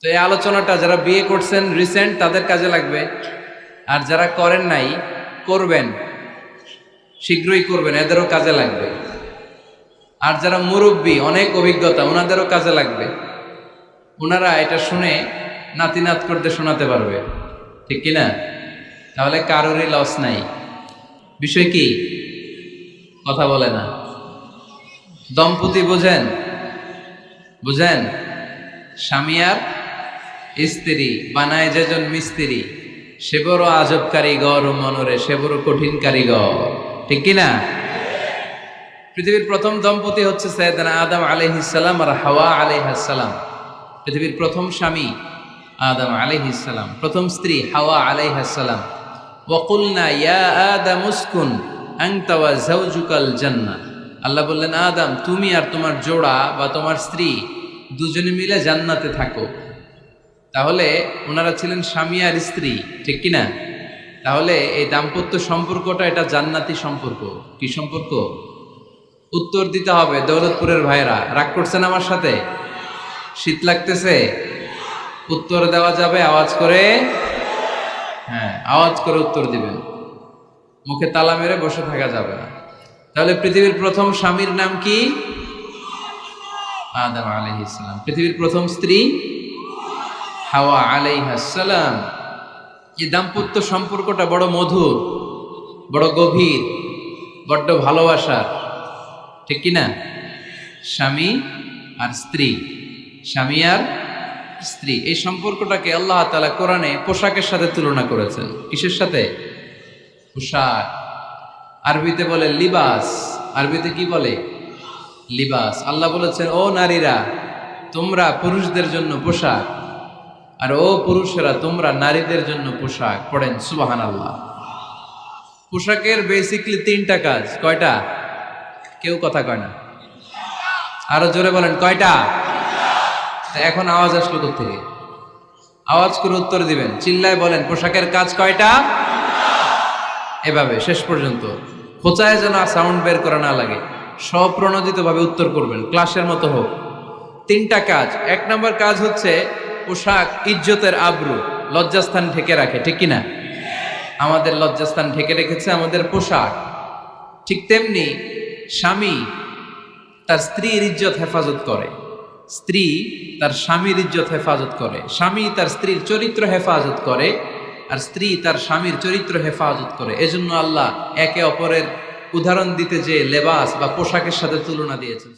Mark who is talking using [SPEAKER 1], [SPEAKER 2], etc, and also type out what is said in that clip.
[SPEAKER 1] তো এই আলোচনাটা যারা বিয়ে করছেন রিসেন্ট তাদের কাজে লাগবে, আর যারা করেন নাই করবেন, শীঘ্রই করবেন, এদেরও কাজে লাগবে। আর যারা মুরব্বী অনেক অভিজ্ঞতা ওনাদেরও কাজে লাগবে, ওনারা এটা শুনে নাতি নাত করতে শোনাতে পারবে, ঠিক কিনা? তাহলে কারোরই লস নাই। বিষয় কি? কথা বলে না। দম্পতি বোঝেন? বুঝেন? স্বামী আর স্ত্রী বানায় যেজন মিস্ত্রি, সে বড় আজব কারিগর ও মনরে সে বড় কঠিন কারিগর, ঠিক কিনা? পৃথিবীর প্রথম দম্পতি হচ্ছে সাইয়েদনা আদম আলাইহিস সালাম আর হাওয়া আলাইহাস সালাম। পৃথিবীর প্রথম স্বামী আদম আলাইহিস সালাম, প্রথম স্ত্রী হাওয়া আলাইহাস সালাম। ওয়া কুলনা ইয়া আদম উসকুন আনতা ওয়া যাওজুকাল জান্নাহ। আল্লাহ বললেন, আদম তুমি আর তোমার জোড়া বা তোমার স্ত্রী দুজনে মিলে জান্নাতে থাকো। তাহলে ওনারা ছিলেন স্বামী আর স্ত্রী, ঠিক কিনা? তাহলে এই দাম্পত্য সম্পর্কটা এটা জান্নাতি সম্পর্ক। কি সম্পর্ক? উত্তর দিতে হবে। দৌলতপুরের ভাইরা রাগ করছেন আমার সাথে? শীত লাগতেছে? উত্তর দেওয়া যাবে আওয়াজ করে? হ্যাঁ, আওয়াজ করে উত্তর দিবেন, মুখে তালা মেরে বসে থাকা যাবে না। তাহলে পৃথিবীর প্রথম স্বামীর নাম কি? আদম আলাইহিস সালাম। পৃথিবীর প্রথম স্ত্রী হাওয়া আলাইহাস সালাম। এই দাম্পত্য সম্পর্কটা বড় মধুর, বড় গভীর, বড্ড ভালোবাসার, ঠিক কিনা? স্বামী আর স্ত্রী, স্বামী আর স্ত্রী, এই সম্পর্কটাকে আল্লাহ তাআলা কোরআনে পোশাকের সাথে তুলনা করেছেন। কিসের সাথে? পোশাক। আরবিতে বলে লিবাস। আরবিতে কি বলে? লিবাস। আল্লাহ বলেছেন, ও নারীরা তোমরা পুরুষদের জন্য পোশাক, আর ও পুরুষেরা তোমরা নারীদের জন্য পোশাক। পড়েন সুবহানাল্লাহ। পোশাকের বেসিকলি তিনটা কাজ। কয়টা? কেউ কথা কয় না, আরো জোরে বলেন কয়টা? এখন আওয়াজ আসলো কোত্থেকে? আওয়াজ করে উত্তর দিবেন, চিল্লায় বলেন পোশাকের কাজ কয়টা? এভাবে শেষ পর্যন্ত খোঁচায় যেন সাউন্ড বের করা না লাগে, স্বপ্রণোদিত ভাবে উত্তর করবেন, ক্লাসের মতো হোক। তিনটা কাজ। এক নম্বর কাজ হচ্ছে পোশাক ইজ্জতের আবরু, লজ্জাস্থান ঢেকে রাখে, ঠিক কিনা? আমাদের লজ্জাস্থান ঢেকে রেখেছে আমাদের পোশাক। ঠিক তেমনি স্বামী তার স্ত্রীর ইজ্জত হেফাজত করে, স্ত্রী তার স্বামীর ইজ্জত হেফাজত করে, স্বামী তার স্ত্রীর চরিত্র হেফাজত করে, আর স্ত্রী তার স্বামীর চরিত্র হেফাজত করে। এজন্য আল্লাহ একে অপরের উদাহরণ দিতে যে লেবাস বা পোশাকের সাথে তুলনা দিয়েছেন।